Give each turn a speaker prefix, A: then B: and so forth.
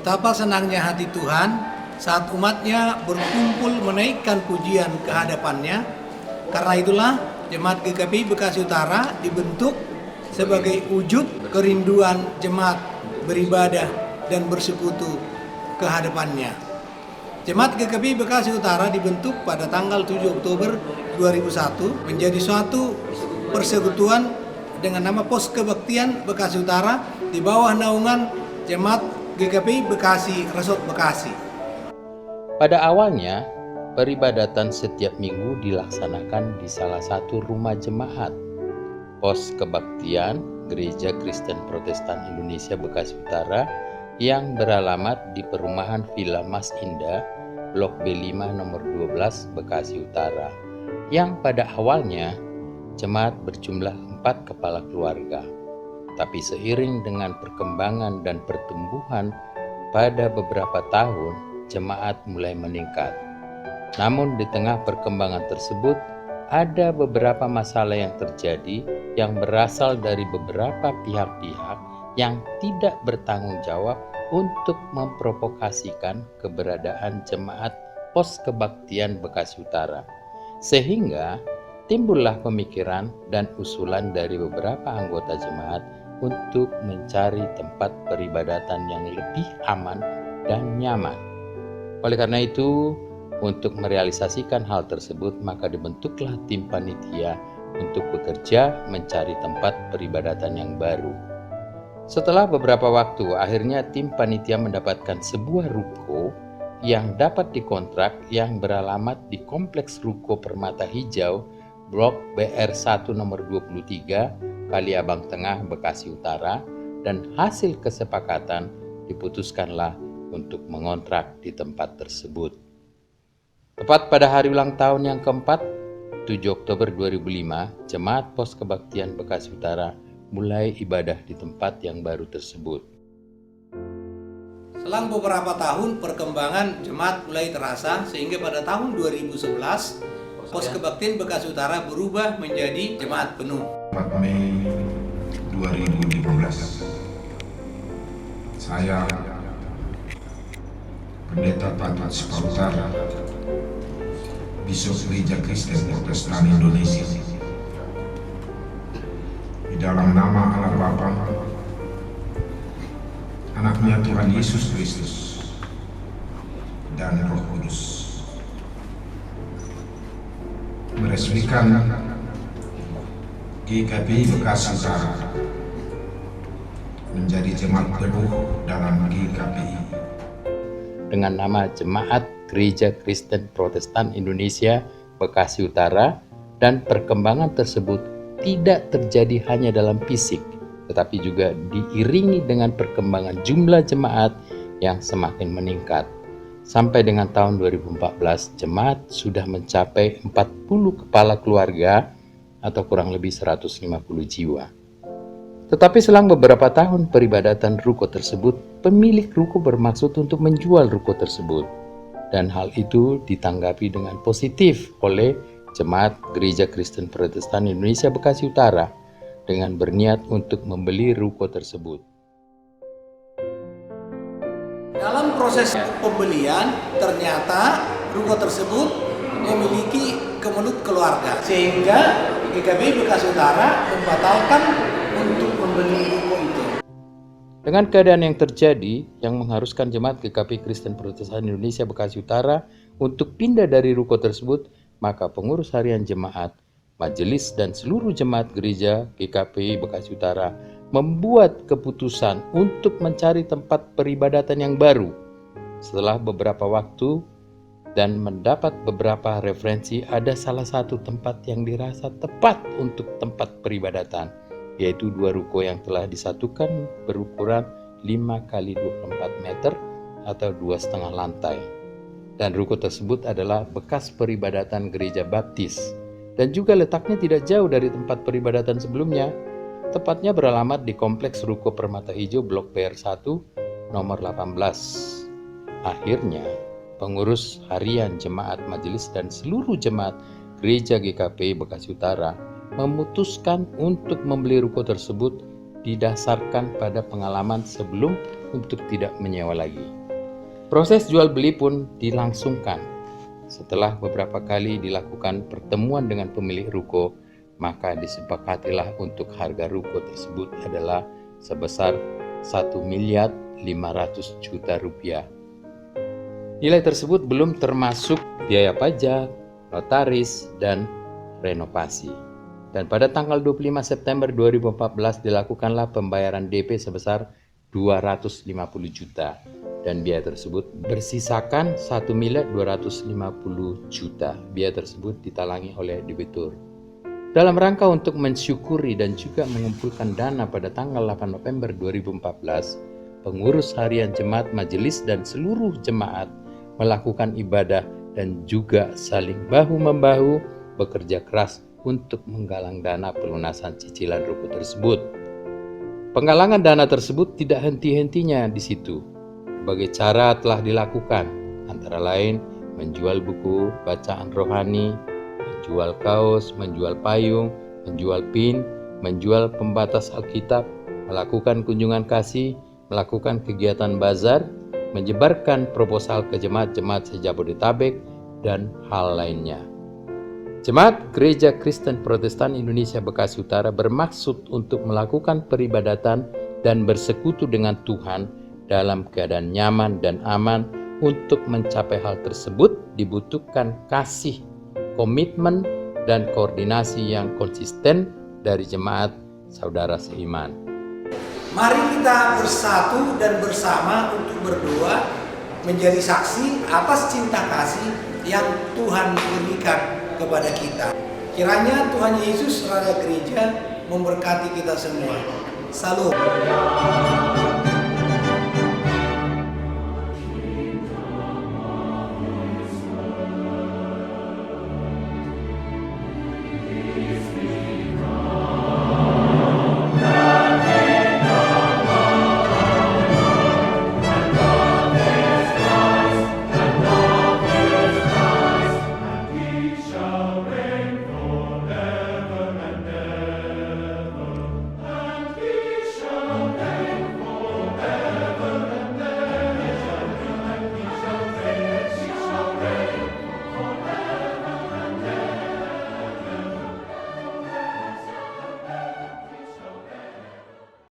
A: Betapa senangnya hati Tuhan saat umatnya berkumpul menaikkan pujian ke hadapannya. Karena itulah Jemaat GKPI Bekasi Utara dibentuk sebagai wujud kerinduan jemaat beribadah dan bersekutu ke hadapannya. Jemaat GKPI Bekasi Utara dibentuk pada tanggal 7 Oktober 2001 menjadi suatu persekutuan dengan nama Pos Kebaktian Bekasi Utara di bawah naungan Jemaat GKPI Bekasi Resort Bekasi.
B: Pada awalnya, peribadatan setiap minggu dilaksanakan di salah satu rumah jemaat, Pos Kebaktian Gereja Kristen Protestan Indonesia Bekasi Utara yang beralamat di Perumahan Villa Mas Indah, Blok B5 nomor 12 Bekasi Utara, yang pada awalnya jemaat berjumlah 4 kepala keluarga. Tapi seiring dengan perkembangan dan pertumbuhan pada beberapa tahun, jemaat mulai meningkat. Namun di tengah perkembangan tersebut, ada beberapa masalah yang terjadi yang berasal dari beberapa pihak-pihak yang tidak bertanggung jawab untuk memprovokasikan keberadaan jemaat Pos Kebaktian Bekasi Utara. Sehingga timbullah pemikiran dan usulan dari beberapa anggota jemaat untuk mencari tempat peribadatan yang lebih aman dan nyaman. Oleh karena itu, untuk merealisasikan hal tersebut, maka dibentuklah tim panitia untuk bekerja mencari tempat peribadatan yang baru. Setelah beberapa waktu, akhirnya tim panitia mendapatkan sebuah ruko yang dapat dikontrak yang beralamat di Kompleks Ruko Permata Hijau, Blok BR1 nomor 23, Kaliabang Tengah, Bekasi Utara, dan hasil kesepakatan diputuskanlah untuk mengontrak di tempat tersebut. Tepat pada hari ulang tahun yang keempat, 7 Oktober 2005, Jemaat Pos Kebaktian Bekasi Utara mulai ibadah di tempat yang baru tersebut.
A: Selang beberapa tahun perkembangan jemaat mulai terasa sehingga pada tahun 2011 Pos Kebaktian Bekasi Utara berubah menjadi jemaat penuh.
C: 4 Mei 2015, saya Pendeta Patmat Utara, Bishop Gereja Kristen Protestan Indonesia, di dalam nama Allah Bapa, Anaknya Tuhan Yesus Kristus, dan Roh Kudus, meresmikan GKPI Bekasi Utara menjadi jemaat penuh dalam GKPI
B: dengan nama Jemaat Gereja Kristen Protestan Indonesia Bekasi Utara, dan perkembangan tersebut tidak terjadi hanya dalam fisik, tetapi juga diiringi dengan perkembangan jumlah jemaat yang semakin meningkat. Sampai dengan tahun 2014, jemaat sudah mencapai 40 kepala keluarga atau kurang lebih 150 jiwa. Tetapi selang beberapa tahun peribadatan ruko tersebut, pemilik ruko bermaksud untuk menjual ruko tersebut. Dan hal itu ditanggapi dengan positif oleh Jemaat Gereja Kristen Protestan Indonesia Bekasi Utara dengan berniat untuk membeli ruko tersebut.
A: Dalam proses pembelian, ternyata ruko tersebut memiliki kemelut keluarga, sehingga GKPI Bekasi Utara membatalkan untuk membeli ruko itu.
B: Dengan keadaan yang terjadi yang mengharuskan Jemaat GKPI Kristen Protestan Indonesia Bekasi Utara untuk pindah dari ruko tersebut, maka pengurus harian jemaat, majelis, dan seluruh jemaat gereja GKPI Bekasi Utara membuat keputusan untuk mencari tempat peribadatan yang baru. Setelah beberapa waktu dan mendapat beberapa referensi, ada salah satu tempat yang dirasa tepat untuk tempat peribadatan, yaitu 2 ruko yang telah disatukan berukuran 5 x 24 meter atau 2,5 lantai. Dan ruko tersebut adalah bekas peribadatan gereja baptis dan juga letaknya tidak jauh dari tempat peribadatan sebelumnya. Tepatnya beralamat di Kompleks Ruko Permata Hijau Blok PR1 nomor 18. Akhirnya, pengurus harian jemaat majelis dan seluruh jemaat gereja GKPI Bekasi Utara memutuskan untuk membeli ruko tersebut didasarkan pada pengalaman sebelum untuk tidak menyewa lagi. Proses jual beli pun dilangsungkan. Setelah beberapa kali dilakukan pertemuan dengan pemilik ruko, maka disepakatilah untuk harga ruko tersebut adalah sebesar 1.500.000.000 rupiah. Nilai tersebut belum termasuk biaya pajak, notaris, dan renovasi. Dan pada tanggal 25 September 2014 dilakukanlah pembayaran DP sebesar 250 juta dan biaya tersebut bersisakan 1.250.000.000. Biaya tersebut ditalangi oleh debitur. Dalam rangka untuk mensyukuri dan juga mengumpulkan dana pada tanggal 8 November 2014, pengurus harian jemaat majelis dan seluruh jemaat melakukan ibadah dan juga saling bahu-membahu bekerja keras untuk menggalang dana pelunasan cicilan ruko tersebut. Penggalangan dana tersebut tidak henti-hentinya di situ. Berbagai cara telah dilakukan, antara lain menjual buku bacaan rohani, menjual kaos, menjual payung, menjual pin, menjual pembatas Alkitab, melakukan kunjungan kasih, melakukan kegiatan bazar, menyebarkan proposal ke jemaat-jemaat se-Jabodetabek, dan hal lainnya. Jemaat Gereja Kristen Protestan Indonesia Bekasi Utara bermaksud untuk melakukan peribadatan dan bersekutu dengan Tuhan dalam keadaan nyaman dan aman. Untuk mencapai hal tersebut dibutuhkan kasih, komitmen, dan koordinasi yang konsisten dari jemaat saudara seiman.
A: Mari kita bersatu dan bersama untuk berdoa menjadi saksi atas cinta kasih yang Tuhan berikan kepada kita. Kiranya Tuhan Yesus Raja Gereja memberkati kita semua. Salam.